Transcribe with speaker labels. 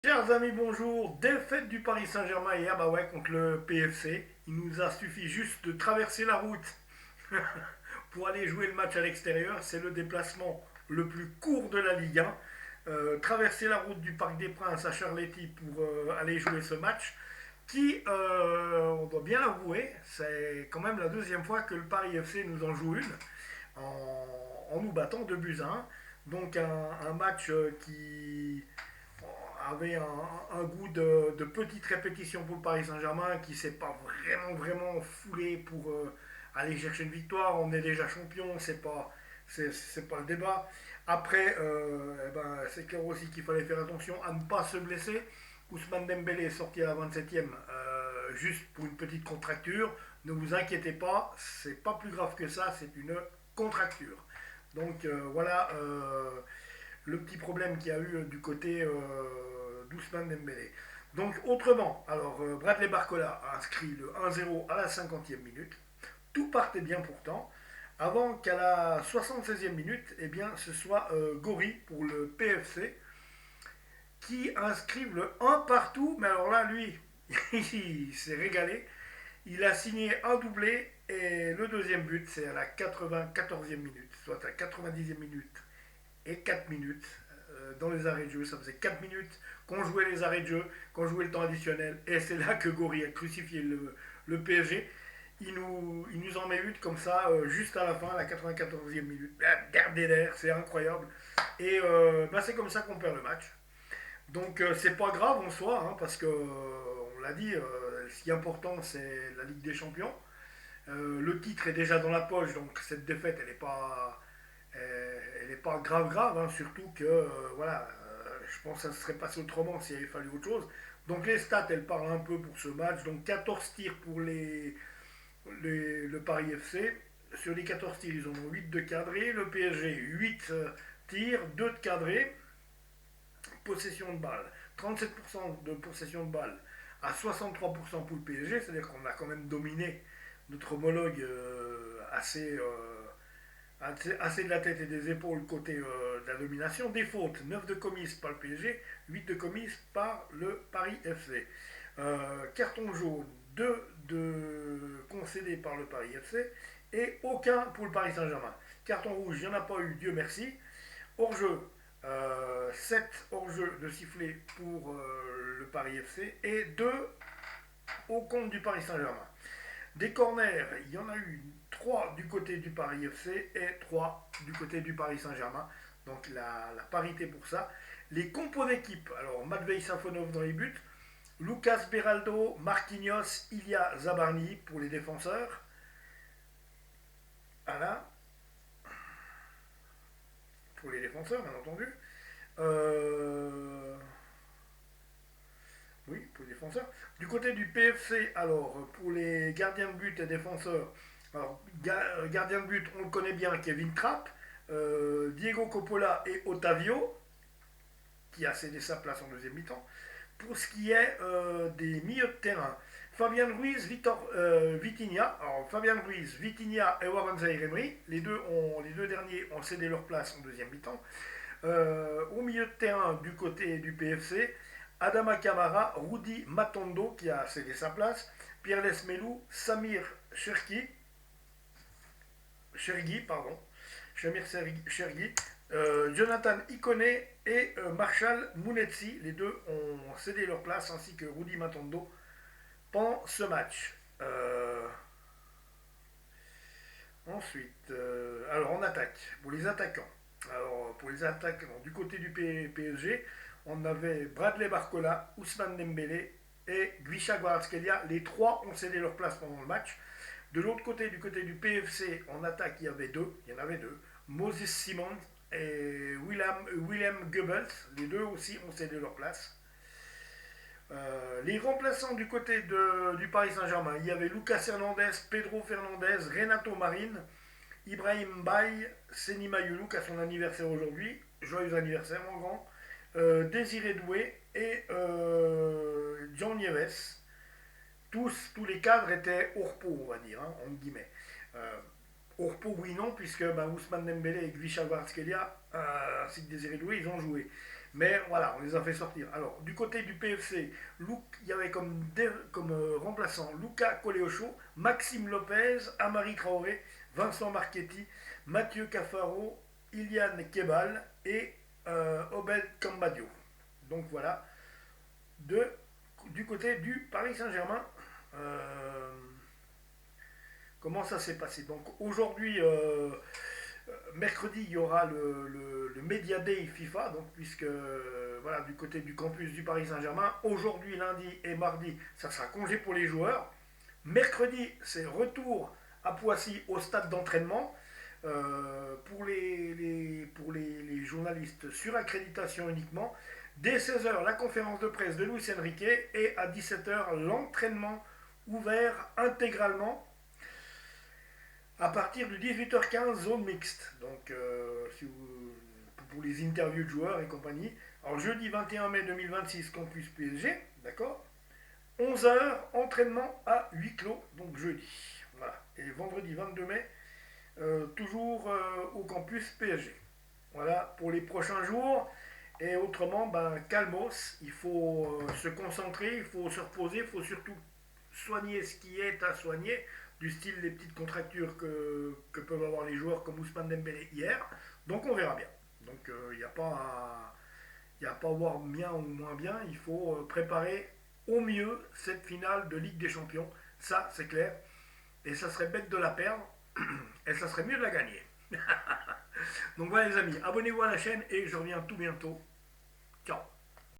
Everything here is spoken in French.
Speaker 1: Chers amis, bonjour. Défaite du Paris Saint-Germain hier, bah ouais, contre le PFC. Il nous a suffi juste de traverser la route pour aller jouer le match à l'extérieur. C'est le déplacement le plus court de la Ligue 1. Traverser la route du Parc des Princes à Charletti pour aller jouer ce match qui, on doit bien l'avouer, c'est quand même la deuxième fois que le Paris FC nous en joue une en nous battant 2 buts à 1. Donc un match qui avait un goût de petite répétition pour le Paris Saint-Germain qui s'est pas vraiment foulé pour aller chercher une victoire. On est déjà champion, c'est pas le débat. Après, eh ben, c'est clair aussi qu'il fallait faire attention à ne pas se blesser. Ousmane Dembélé est sorti à la 27e juste pour une petite contracture. Ne vous inquiétez pas, c'est pas plus grave que ça, c'est une contracture. Donc voilà le petit problème qu'il y a eu du côté d'Ousmane Dembélé. Donc autrement, alors Bradley Barcola a inscrit le 1-0 à la 50e minute. Tout partait bien pourtant, avant qu'à la 76e minute, eh bien, ce soit Gori pour le PFC qui inscrive le 1 partout. Mais alors là, lui, il s'est régalé. Il a signé un doublé et le deuxième but, c'est à la 94e minute, soit à la 90e minute et 4 minutes dans les arrêts de jeu. Ça faisait 4 minutes qu'on jouait les arrêts de jeu, qu'on jouait le temps additionnel. Et c'est là que Gori a crucifié le PSG. Il nous en met une comme ça, juste à la fin, à la 94e minute. Derrière, c'est incroyable. Et bah, c'est comme ça qu'on perd le match. Donc c'est pas grave en soi, hein, parce que on l'a dit, ce qui est important c'est la Ligue des Champions. Le titre est déjà dans la poche, donc cette défaite elle est pas grave, hein, surtout que voilà, je pense que ça se serait passé autrement s'il avait fallu autre chose. Donc les stats elles parlent un peu pour ce match, donc 14 tirs pour le Paris FC. Sur les 14 tirs, ils en ont 8 de cadrés. Le PSG, 8 tirs, 2 de cadrés. Possession de balle, 37% de possession de balle à 63% pour le PSG, c'est-à-dire qu'on a quand même dominé notre homologue assez de la tête et des épaules côté de la domination. Des fautes, 9 de commises par le PSG, 8 de commises par le Paris FC. Carton jaune, 2 de concédés par le Paris FC et aucun pour le Paris Saint-Germain. Carton rouge, il n'y en a pas eu, Dieu merci. Hors-jeu, 7 hors-jeu de sifflet pour le Paris FC et 2 au compte du Paris Saint-Germain. Des corners, il y en a eu 3 du côté du Paris FC et 3 du côté du Paris Saint-Germain. Donc la parité pour ça. Les compos d'équipe, alors Matvei Safonov dans les buts, Lucas Beraldo, Marquinhos, Ilya Zabarny pour les défenseurs. Voilà, pour les défenseurs bien entendu. Euh, Oui, pour les défenseurs. Du côté du PFC, alors, pour les gardiens de but et défenseurs, alors, gardien de but, on le connaît bien, Kevin Trapp, Diego Coppola et Otavio, qui a cédé sa place en deuxième mi-temps. Pour ce qui est des milieux de terrain, Fabien Ruiz, Vitinha. Alors, Fabien Ruiz, Vitinha et Warren Zaïre-Emery, les deux derniers ont cédé leur place en deuxième mi-temps. Au milieu de terrain, du côté du PFC, Adama Kamara, Rudy Matondo qui a cédé sa place, Pierre Lesmelou, Samir Chergui, pardon, Shamir Chergui, Jonathan Ikone et Marshall Mounetsi. Les deux ont cédé leur place ainsi que Rudy Matondo pendant ce match. Ensuite, alors en attaque, pour les attaquants. Alors pour les attaquants, du côté du PSG, on avait Bradley Barcola, Ousmane Dembélé et Gvisha Kvaratskhelia. Les trois ont cédé leur place pendant le match. De l'autre côté, du côté du PFC, en attaque, il y en avait deux. Moses Simon et William Goebbels. Les deux aussi ont cédé leur place. Les remplaçants du côté du Paris Saint-Germain, il y avait Lucas Hernandez, Pedro Fernandez, Renato Marin, Ibrahim Baye, Senima Youlou qui a son anniversaire aujourd'hui. Joyeux anniversaire mon grand. Désiré Doué et John Nieves. Tous les cadres étaient au repos, on va dire, hein, entre guillemets. Au repos, oui, non, puisque Ousmane Dembélé et Gvisha Kvaratskhelia ainsi que Désiré Doué, ils ont joué. Mais voilà, on les a fait sortir. Alors, du côté du PFC, il y avait comme remplaçant Luca Coleocho, Maxime Lopez, Amari Traoré, Vincent Marchetti, Mathieu Cafaro, Iliane Kebal et Obed Cambadio. Donc voilà, de, du côté du Paris Saint-Germain, euh, comment ça s'est passé. Donc aujourd'hui, mercredi, il y aura le Media Day FIFA, donc puisque voilà, du côté du campus du Paris Saint-Germain, aujourd'hui, lundi et mardi, ça sera congé pour les joueurs. Mercredi, c'est retour à Poissy au stade d'entraînement. Pour les journalistes sur accréditation uniquement. Dès 16h, la conférence de presse de Luis Enrique et à 17h, l'entraînement ouvert intégralement à partir de 18h15, zone mixte. Donc, pour les interviews de joueurs et compagnie. Alors, jeudi 21 mai 2026, campus PSG, d'accord. 11h, entraînement à huis clos, donc jeudi. Voilà. Et vendredi 22 mai, toujours au campus PSG. Voilà pour les prochains jours. Et autrement, ben, calmos, il faut se concentrer, il faut se reposer, il faut surtout soigner ce qui est à soigner, du style les petites contractures que peuvent avoir les joueurs comme Ousmane Dembélé hier. Donc on verra bien. Donc il n'y a pas à voir bien ou moins bien, il faut préparer au mieux cette finale de Ligue des Champions. Ça, c'est clair. Et ça serait bête de la perdre. Et ça serait mieux de la gagner. Donc voilà les amis, abonnez-vous à la chaîne et je reviens tout bientôt. Ciao.